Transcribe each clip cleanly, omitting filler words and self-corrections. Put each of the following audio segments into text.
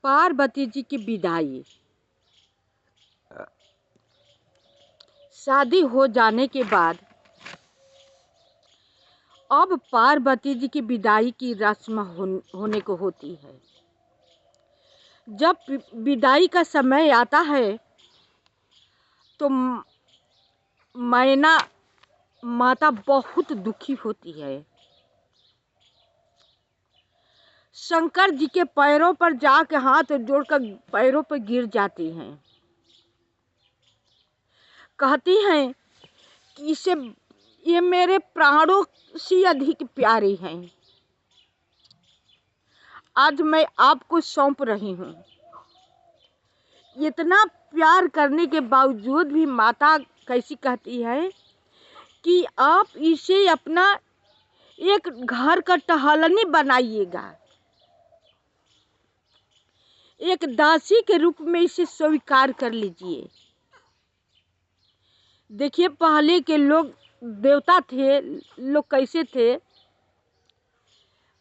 पार्वती जी की विदाई। शादी हो जाने के बाद अब पार्वती जी की विदाई की रस्म होने को होती है। जब विदाई का समय आता है तो मैना माता बहुत दुखी होती है। शंकर जी के पैरों पर जाकर हाथ जोड़कर पैरों पर गिर जाती हैं। कहती हैं कि इसे ये मेरे प्राणों से अधिक प्यारी हैं। आज मैं आपको सौंप रही हूँ। इतना प्यार करने के बावजूद भी माता कैसी कहती है कि आप इसे अपना एक घर का टहलनी बनाइएगा, एक दासी के रूप में इसे स्वीकार कर लीजिए। देखिए पहले के लोग देवता थे, लोग कैसे थे,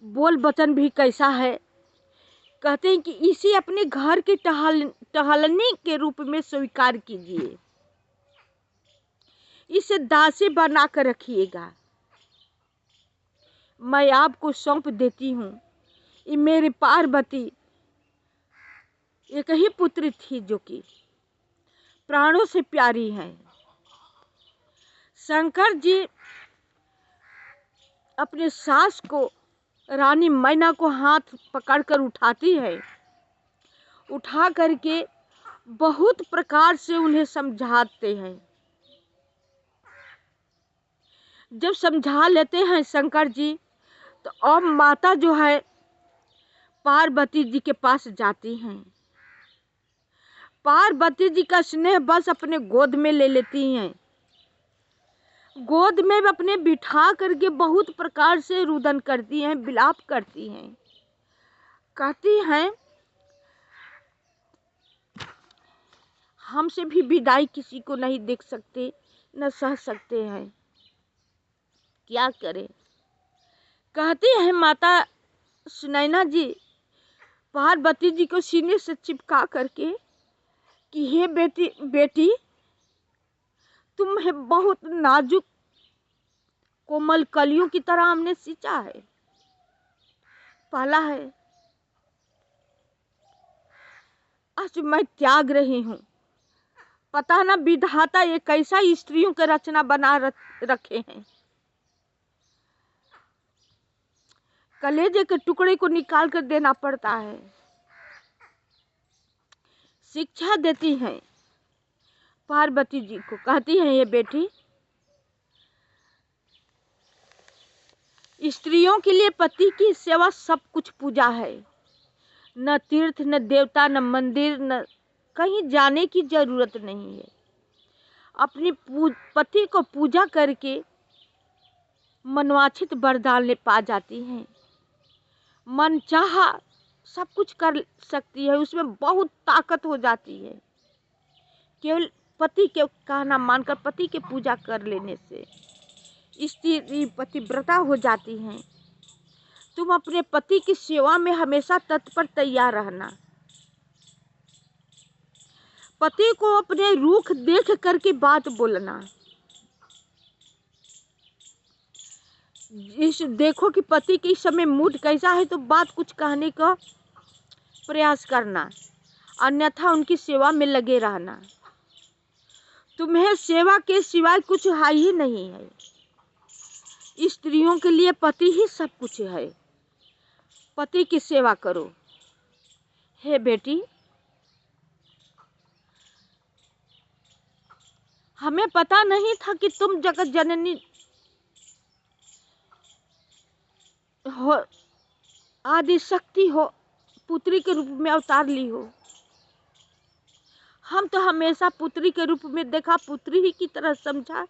बोल वचन भी कैसा है। कहते हैं कि इसे अपने घर के टहलनी के रूप में स्वीकार कीजिए, इसे दासी बना कर रखिएगा। मैं आपको सौंप देती हूँ। ये मेरी पार्वती एक ही पुत्री थी जो कि प्राणों से प्यारी है। शंकर जी अपने सास को, रानी मैना को हाथ पकड़कर उठाती है। उठा करके बहुत प्रकार से उन्हें समझाते हैं। जब समझा लेते हैं शंकर जी तो अब माता जो है पार्वती जी के पास जाती हैं। पार्वती जी का स्नेह बस अपने गोद में ले लेती हैं। गोद में अपने बिठा करके बहुत प्रकार से रुदन करती हैं, विलाप करती हैं। कहती हैं हमसे भी विदाई किसी को नहीं देख सकते, न सह सकते हैं, क्या करें। कहती है माता सुनैना जी पार्वती जी को सीने से चिपका करके कि हे बेटी तुम्हें बहुत नाजुक कोमल कलियों की तरह हमने सींचा है, पाला है। आज मैं त्याग रही हूँ। पता ना विधाता ये कैसा स्त्रियों की रचना बना रखे हैं। कलेजे के टुकड़े को निकाल कर देना पड़ता है। शिक्षा देती हैं पार्वती जी को। कहती हैं ये बेटी स्त्रियों के लिए पति की सेवा सब कुछ पूजा है। न तीर्थ, न देवता, न मंदिर, न कहीं जाने की जरूरत नहीं है। अपने पति को पूजा करके मनवांछित वरदान पा जाती हैं। मन चाहा सब कुछ कर सकती है, उसमें बहुत ताकत हो जाती है। केवल पति के कहना मानकर पति की पूजा कर लेने से स्त्री पतिव्रता हो जाती हैं। तुम अपने पति की सेवा में हमेशा तत्पर तैयार रहना। पति को अपने रूख देख करके बात बोलना। इस देखो कि पति के इस समय मूड कैसा है तो बात कुछ कहने का प्रयास करना, अन्यथा उनकी सेवा में लगे रहना। तुम्हें सेवा के सिवाय कुछ है ही नहीं है। स्त्रियों के लिए पति ही सब कुछ है। पति की सेवा करो। हे बेटी हमें पता नहीं था कि तुम जगत जननी हो, आदि शक्ति हो, पुत्री के रूप में अवतार ली हो। हम तो हमेशा पुत्री के रूप में देखा, पुत्री ही की तरह समझा।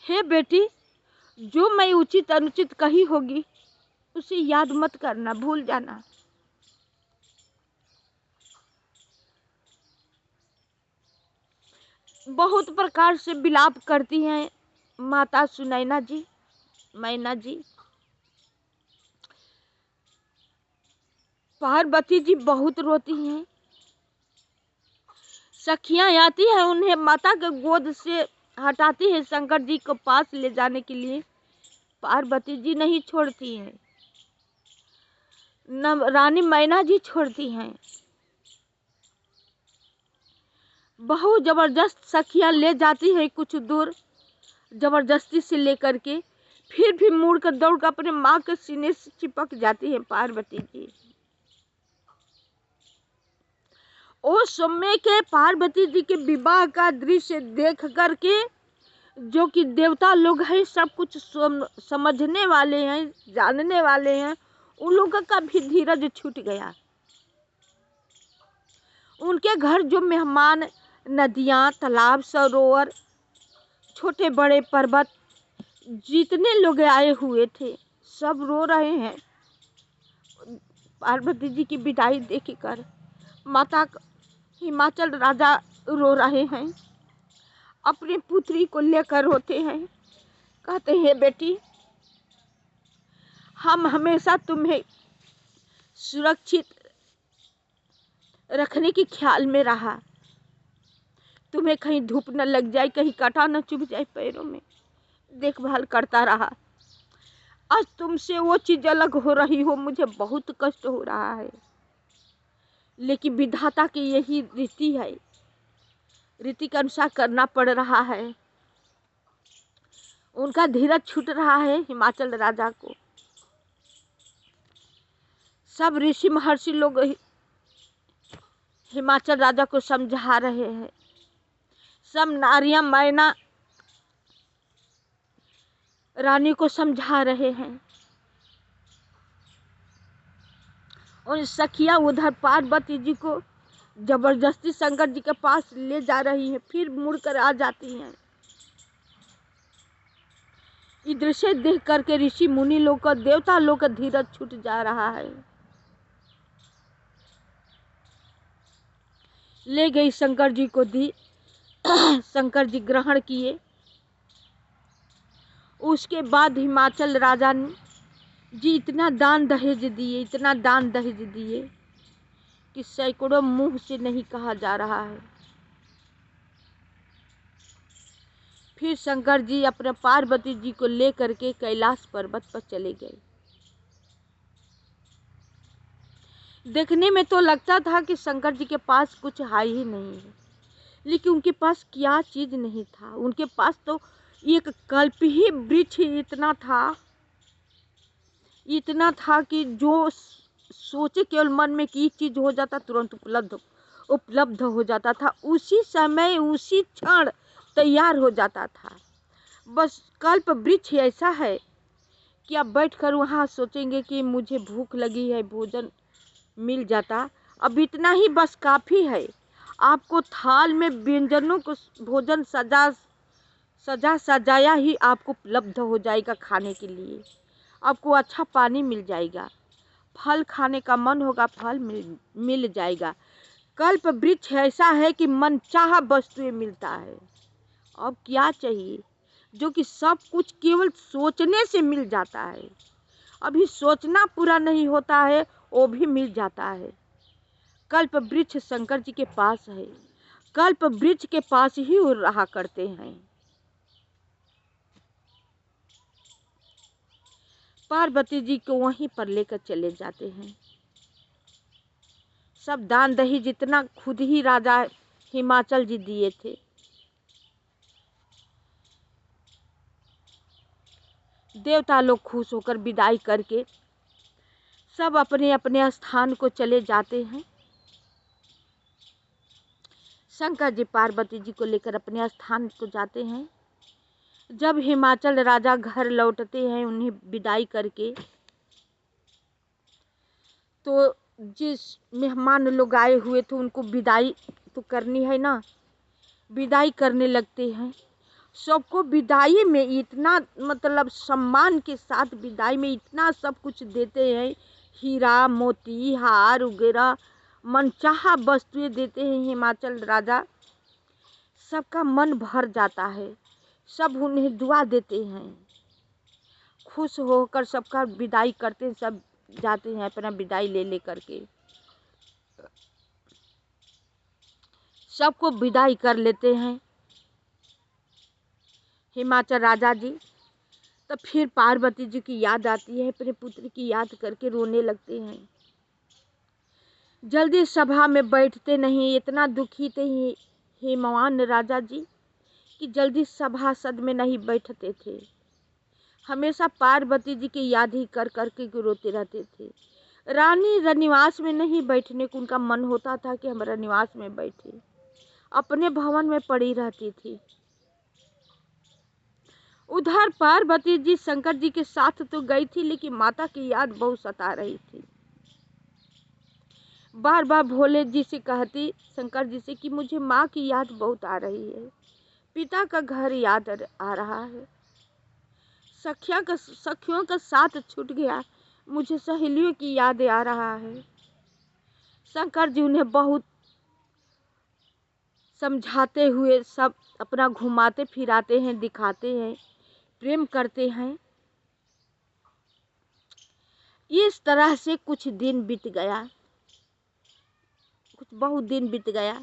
हे बेटी जो मैं उचित अनुचित कही होगी उसे याद मत करना, भूल जाना। बहुत प्रकार से विलाप करती हैं माता सुनैना जी, मैना जी। पार्वती जी बहुत रोती हैं। सखियां आती है, उन्हें माता के गोद से हटाती है शंकर जी को पास ले जाने के लिए। पार्वती जी नहीं छोड़ती हैं, न रानी मैना जी छोड़ती हैं। बहुत जबरदस्त सखियां ले जाती है कुछ दूर, जबरदस्ती से लेकर के, फिर भी मुड़ कर दौड़ कर अपने माँ के सीने से चिपक जाती है पार्वती जी। उस समय के पार्वती जी के विवाह का दृश्य देख करके जो कि देवता लोग हैं, सब कुछ समझने वाले हैं, जानने वाले हैं, उन लोगों का भी धीरज छूट गया। उनके घर जो मेहमान, नदियाँ, तालाब, सरोवर, छोटे बड़े पर्वत, जितने लोग आए हुए थे सब रो रहे हैं पार्वती जी की विदाई देखकर। माता हिमाचल राजा रो रहे हैं, अपनी पुत्री को लेकर रोते हैं। कहते हैं बेटी, हम हमेशा तुम्हें सुरक्षित रखने के ख्याल में रहा, तुम्हें कहीं धूप न लग जाए, कहीं कांटा न चुभ जाए पैरों में, देखभाल करता रहा। आज तुमसे वो चीज अलग हो रही हो, मुझे बहुत कष्ट हो रहा है, लेकिन विधाता की यही रीति है, रीति के अनुसार करना पड़ रहा है। उनका धीरज छूट रहा है हिमाचल राजा को। सब ऋषि महर्षि लोग हिमाचल राजा को समझा रहे हैं, सब नारियां मैना रानी को समझा रहे हैं। और सखिया उधर पार्वती जी को जबरदस्ती शंकर जी के पास ले जा रही है, फिर मुड़कर आ जाती हैं। ये दृश्य देख करके ऋषि मुनि लोग का, देवता लोग का धीरज छूट जा रहा है। ले गई शंकर जी को दी, शंकर जी ग्रहण किए। उसके बाद हिमाचल राजा ने जी इतना दान दहेज दिए, इतना दान दहेज दिए कि सैकड़ों मुंह से नहीं कहा जा रहा है। फिर शंकर जी अपने पार्वती जी को लेकर के कैलाश पर्वत पर चले गए। देखने में तो लगता था कि शंकर जी के पास कुछ है ही नहीं है, लेकिन उनके पास क्या चीज नहीं था। उनके पास तो एक कल्प ही वृक्ष इतना था कि जो सोचे केवल मन में कि चीज हो जाता, तुरंत उपलब्ध हो जाता था, उसी समय उसी क्षण तैयार हो जाता था। बस कल्प वृक्ष ऐसा है कि आप बैठकर वहाँ सोचेंगे कि मुझे भूख लगी है, भोजन मिल जाता, अब इतना ही बस काफ़ी है। आपको थाल में व्यंजनों को भोजन सजाया ही आपको उपलब्ध हो जाएगा खाने के लिए। आपको अच्छा पानी मिल जाएगा, फल खाने का मन होगा, फल मिल जाएगा। कल्प वृक्ष ऐसा है कि मनचाहा वस्तुएं मिलता है। अब क्या चाहिए, जो कि सब कुछ केवल सोचने से मिल जाता है। अभी सोचना पूरा नहीं होता है, वो भी मिल जाता है। कल्प वृक्ष शंकर जी के पास है, कल्प वृक्ष के पास ही वो रहा करते हैं। पार्वती जी को वहीं पर लेकर चले जाते हैं। सब दान दही जितना खुद ही राजा हिमाचल जी दिए थे, देवता लोग खुश होकर विदाई करके सब अपने अपने स्थान को चले जाते हैं। शंकर जी पार्वती जी को लेकर अपने स्थान को जाते हैं। जब हिमाचल राजा घर लौटते हैं उन्हें विदाई करके, तो जिस मेहमान लोग आए हुए थे उनको विदाई तो करनी है ना, विदाई करने लगते हैं। सबको विदाई में इतना मतलब सम्मान के साथ विदाई में इतना सब कुछ देते हैं, हीरा मोती हार वगैरह मनचाहा वस्तुएं देते हैं हिमाचल राजा। सबका मन भर जाता है, सब उन्हें दुआ देते हैं, खुश होकर सबका विदाई करते हैं, सब जाते हैं अपना विदाई ले ले करके, सबको विदाई कर लेते हैं हिमाचल राजा जी। तो फिर पार्वती जी की याद आती है, अपने पुत्र की याद करके रोने लगते हैं। जल्दी सभा में बैठते नहीं, इतना दुखी थे हिमवान राजा जी कि जल्दी सभासद में नहीं बैठते थे। हमेशा पार्वती जी की याद ही कर करके रोते रहते थे। रानी रनिवास में नहीं बैठने को उनका मन होता था कि हम रनिवास में बैठे, अपने भवन में पड़ी रहती थी। उधर पार्वती जी शंकर जी के साथ तो गई थी, लेकिन माता की याद बहुत सता रही थी। बार बार भोले जी से कहती, शंकर जी से, कि मुझे माँ की याद बहुत आ रही है, पिता का घर याद आ रहा है, सखियों का साथ छूट गया, मुझे सहेलियों की याद आ रहा है। शंकर जी उन्हें बहुत समझाते हुए सब अपना घुमाते फिराते हैं, दिखाते हैं, प्रेम करते हैं। इस तरह से कुछ दिन बीत गया, कुछ बहुत दिन बीत गया।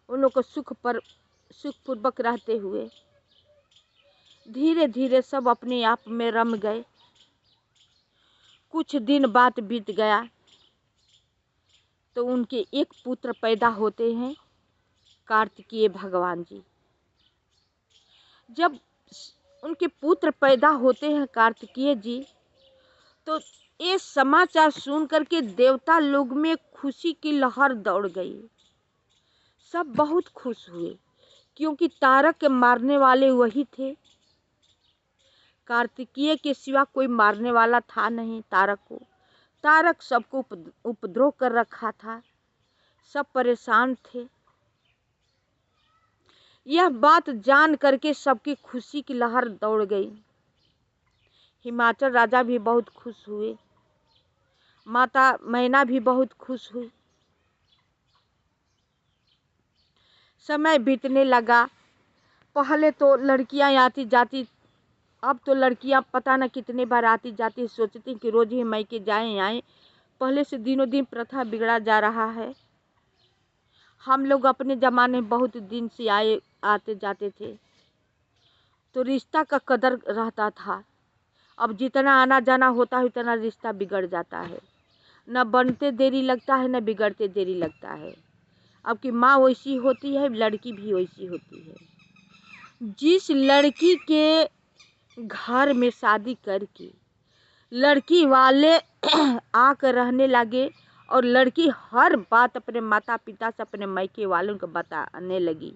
उन लोग को सुखपूर्वक रहते हुए धीरे धीरे सब अपने आप में रम गए। कुछ दिन बाद बीत गया तो उनके एक पुत्र पैदा होते हैं, कार्तिकेय भगवान जी। जब उनके पुत्र पैदा होते हैं कार्तिकेय जी, तो ये समाचार सुन करके देवता लोग में खुशी की लहर दौड़ गई। सब बहुत खुश हुए, क्योंकि तारक के मारने वाले वही थे। कार्तिकेय के सिवा कोई मारने वाला था नहीं तारक को। तारक सबको उपद्रव कर रखा था, सब परेशान थे। यह बात जान करके सबकी खुशी की लहर दौड़ गई। हिमाचल राजा भी बहुत खुश हुए, माता मैना भी बहुत खुश हुई। समय बीतने लगा। पहले तो लड़कियां आती जाती, अब तो लड़कियां पता न कितने बार आती जाती, सोचती कि रोज ही मायके जाएं आए। पहले से दिनों दिन प्रथा बिगड़ा जा रहा है। हम लोग अपने ज़माने में बहुत दिन से आते जाते थे, तो रिश्ता का कदर रहता था। अब जितना आना जाना होता है उतना रिश्ता बिगड़ जाता है, न बनते देरी लगता है न बिगड़ते देरी लगता है। अब की माँ वैसी होती है, लड़की भी वैसी होती है। जिस लड़की के घर में शादी करके लड़की वाले आकर रहने लगे और लड़की हर बात अपने माता पिता से, अपने मायके वालों को बताने लगी,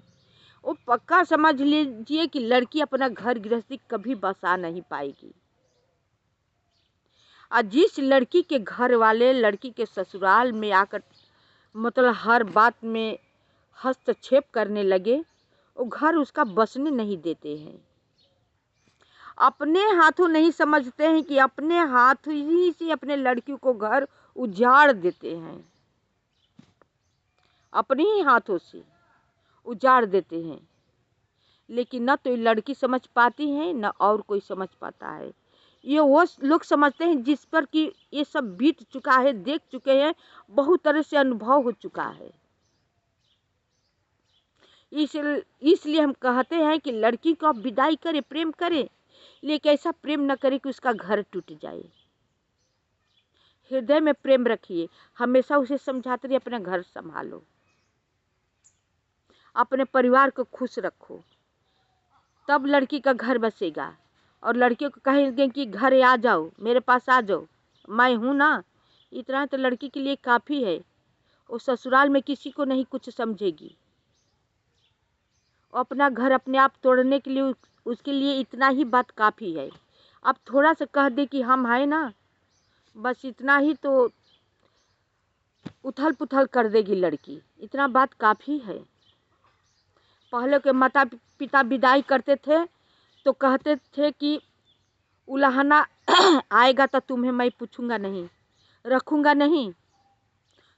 वो पक्का समझ लीजिए कि लड़की अपना घर गृहस्थी कभी बसा नहीं पाएगी। और जिस लड़की के घर वाले लड़की के ससुराल में आकर मतलब हर बात में हस्तक्षेप करने लगे, वो घर उसका बसने नहीं देते हैं। अपने हाथों नहीं समझते हैं कि अपने हाथ ही से अपने लड़की को घर उजाड़ देते हैं, अपने ही हाथों से उजाड़ देते हैं। लेकिन न तो ये लड़की समझ पाती है न और कोई समझ पाता है। ये वो लोग समझते हैं जिस पर कि ये सब बीत चुका है, देख चुके हैं, बहुत तरह से अनुभव हो चुका है। इसलिए हम कहते हैं कि लड़की को आप विदाई करें, प्रेम करें, लेकिन ऐसा प्रेम न करें कि उसका घर टूट जाए। हृदय में प्रेम रखिए, हमेशा उसे समझाते रहिए, अपना घर संभालो, अपने परिवार को खुश रखो, तब लड़की का घर बसेगा। और लड़कियों को कहेंगे कि घर आ जाओ, मेरे पास आ जाओ, मैं हूँ ना, इतना तो लड़की के लिए काफ़ी है। वो ससुराल में किसी को नहीं कुछ समझेगी। अपना घर अपने आप तोड़ने के लिए उसके लिए इतना ही बात काफ़ी है। अब थोड़ा सा कह दे कि हम हैं ना, बस इतना ही तो उथल पुथल कर देगी लड़की, इतना बात काफ़ी है। पहले के माता पिता विदाई करते थे तो कहते थे कि उलाहना आएगा तो तुम्हें मैं पूछूंगा नहीं, रखूंगा नहीं।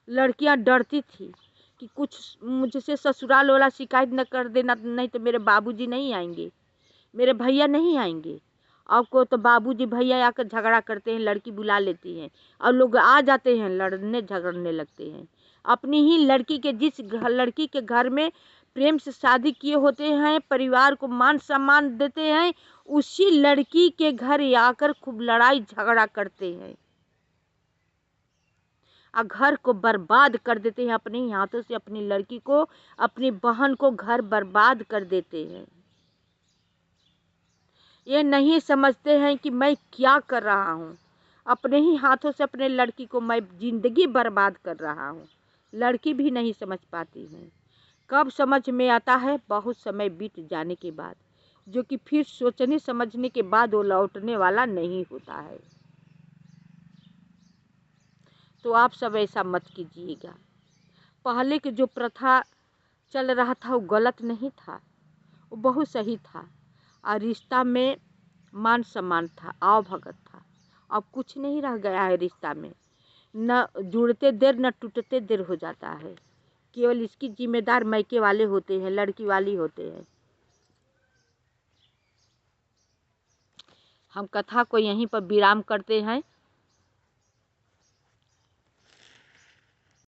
लड़कियां डरती थी कि कुछ मुझसे ससुराल वाला शिकायत न कर देना, नहीं तो मेरे बाबूजी नहीं आएंगे, मेरे भैया नहीं आएंगे। अब को तो बाबूजी भैया आकर झगड़ा करते हैं, लड़की बुला लेती हैं और लोग आ जाते हैं, लड़ने झगड़ने लगते हैं। अपनी ही लड़की के लड़की के घर में प्रेम से शादी किए होते हैं, परिवार को मान सम्मान देते हैं, उसी लड़की के घर आकर खूब लड़ाई झगड़ा करते हैं और घर को बर्बाद कर देते हैं। अपने ही हाथों से अपनी लड़की को, अपनी बहन को घर बर्बाद कर देते हैं। ये नहीं समझते हैं कि मैं क्या कर रहा हूँ, अपने ही हाथों से अपने लड़की को मैं जिंदगी बर्बाद कर रहा हूँ। लड़की भी नहीं समझ पाती है। कब समझ में आता है? बहुत समय बीत जाने के बाद, जो कि फिर सोचने समझने के बाद वो लौटने वाला नहीं होता है। तो आप सब ऐसा मत कीजिएगा। पहले के जो प्रथा चल रहा था वो गलत नहीं था, वो बहुत सही था और रिश्ता में मान सम्मान था, आव भगत था। अब कुछ नहीं रह गया है रिश्ता में, न जुड़ते देर न टूटते देर हो जाता है। केवल इसकी जिम्मेदार मायके वाले होते हैं, लड़की वाली होते हैं। हम कथा को यहीं पर विराम करते हैं।